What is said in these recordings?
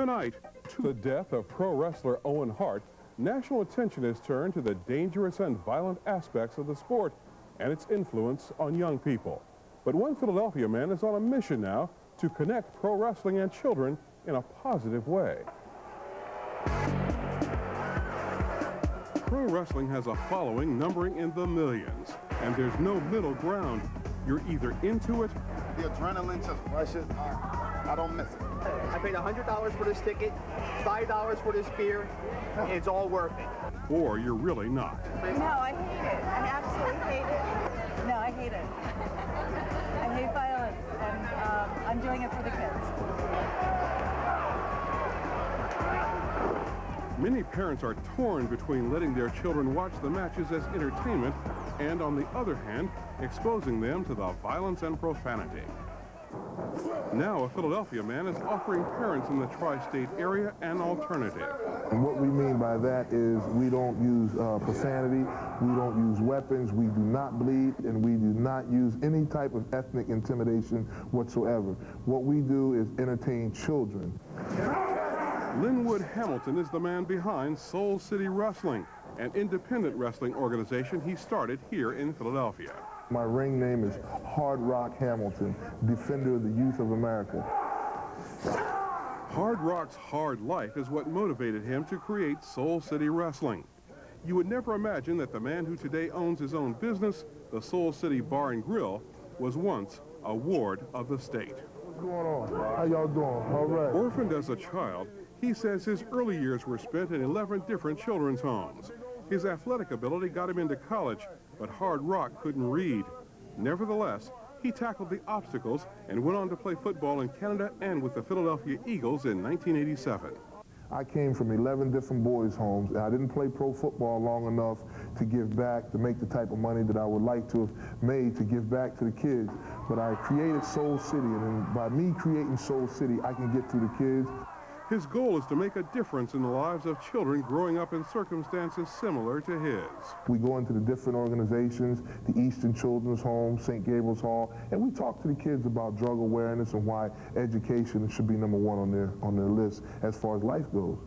Tonight, to the death of pro wrestler Owen Hart, national attention is turned to the dangerous and violent aspects of the sport and its influence on young people. But one Philadelphia man is on a mission now to connect pro wrestling and children in a positive way. Pro wrestling has a following numbering in the millions, and there's no middle ground. You're either into it. The adrenaline just rushes. I don't miss it. I paid $100 for this ticket, $5 for this beer, and it's all worth it. Or you're really not. No, I hate it. I absolutely hate it. No, I hate it. I hate violence, and I'm doing it for the kids. Many parents are torn between letting their children watch the matches as entertainment and, on the other hand, exposing them to the violence and profanity. Now, a Philadelphia man is offering parents in the tri-state area an alternative. And what we mean by that is we don't use profanity, we don't use weapons, we do not bleed, and we do not use any type of ethnic intimidation whatsoever. What we do is entertain children. Linwood Hamilton is the man behind Soul City Wrestling, an independent wrestling organization he started here in Philadelphia. My ring name is Hard Rock Hamilton, Defender of the Youth of America. Hard Rock's hard life is what motivated him to create Soul City Wrestling. You would never imagine that the man who today owns his own business, the Soul City Bar and Grill, was once a ward of the state. What's going on? How y'all doing? All right. Orphaned as a child, he says his early years were spent in 11 different children's homes. His athletic ability got him into college, but Hard Rock couldn't read. Nevertheless, he tackled the obstacles and went on to play football in Canada and with the Philadelphia Eagles in 1987. I came from 11 different boys' homes, and I didn't play pro football long enough to give back, to make the type of money that I would like to have made to give back to the kids. But I created Soul City, and by me creating Soul City, I can get to the kids. His goal is to make a difference in the lives of children growing up in circumstances similar to his. We go into the different organizations, the Eastern Children's Home, St. Gabriel's Hall, and we talk to the kids about drug awareness and why education should be #1 on their list as far as life goes.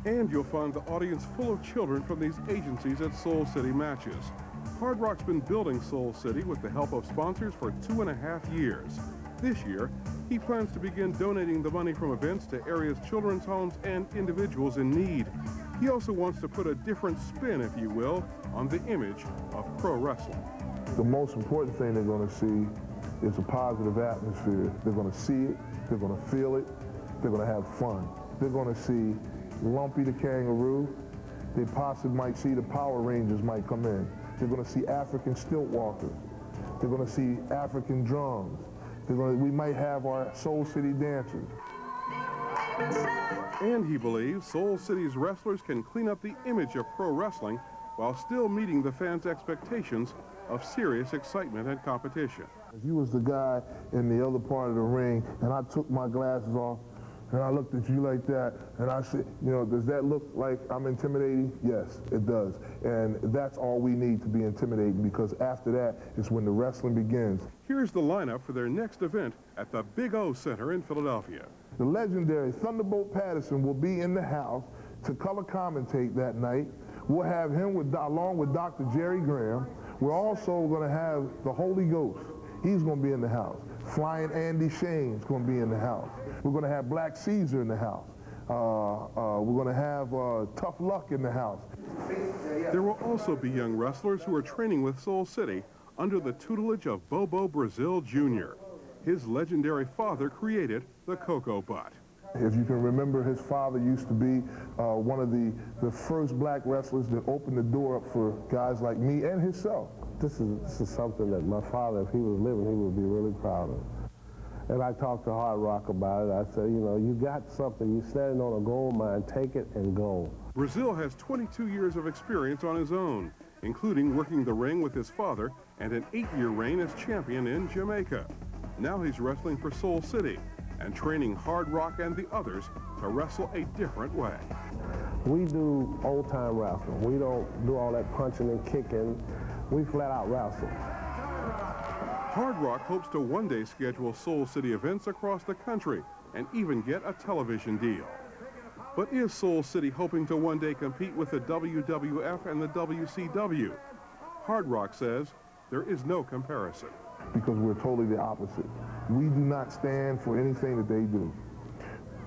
And you'll find the audience full of children from these agencies at Soul City matches. Hard Rock's been building Soul City with the help of sponsors for 2.5 years. This year, he plans to begin donating the money from events to area's children's homes and individuals in need. He also wants to put a different spin, if you will, on the image of pro wrestling. The most important thing they're going to see is a positive atmosphere. They're going to see it, they're going to feel it, they're going to have fun. They're going to see Lumpy the Kangaroo. They possibly might see the Power Rangers might come in. They're going to see African stilt walkers. They're going to see African drums. We might have our Soul City dancers. And he believes Soul City's wrestlers can clean up the image of pro wrestling while still meeting the fans' expectations of serious excitement and competition. If you was the guy in the other part of the ring and I took my glasses off and I looked at you like that and I said, you know, does that look like I'm intimidating? Yes, it does. And that's all we need to be intimidating, because after that is when the wrestling begins. Here's the lineup for their next event at the Big O Center in Philadelphia. The legendary Thunderbolt Patterson will be in the house to color commentate that night. We'll have him along with Dr. Jerry Graham. We're also going to have the Holy Ghost. He's going to be in the house. Flying Andy Shane's going to be in the house. We're going to have Black Caesar in the house. We're going to have Tough Luck in the house. There will also be young wrestlers who are training with Soul City under the tutelage of Bobo Brazil Jr. His legendary father created the Coco Butt. If you can remember, his father used to be one of the first black wrestlers that opened the door up for guys like me and himself. This is something that my father, if he was living, he would be really proud of. And I talked to Hard Rock about it. I said, you know, you got something. You're standing on a gold mine. Take it and go. Brazil has 22 years of experience on his own, including working the ring with his father and an 8-year reign as champion in Jamaica. Now he's wrestling for Soul City and training Hard Rock and the others to wrestle a different way. We do old-time wrestling. We don't do all that punching and kicking. We flat out wrestle. Hard Rock hopes to one day schedule Soul City events across the country and even get a television deal. But is Soul City hoping to one day compete with the WWF and the WCW? Hard Rock says there is no comparison. Because we're totally the opposite. We do not stand for anything that they do.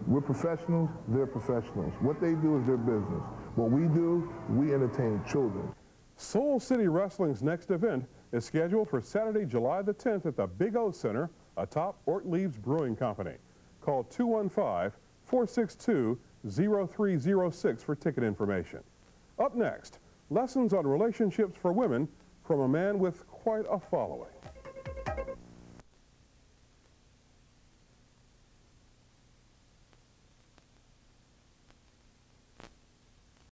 We're professionals, they're professionals. What they do is their business. What we do, we entertain children. Soul City Wrestling's next event is scheduled for Saturday, July the 10th at the Big O Center atop Ortlieb's Brewing Company. Call 215-462-0306 for ticket information. Up next, lessons on relationships for women from a man with quite a following.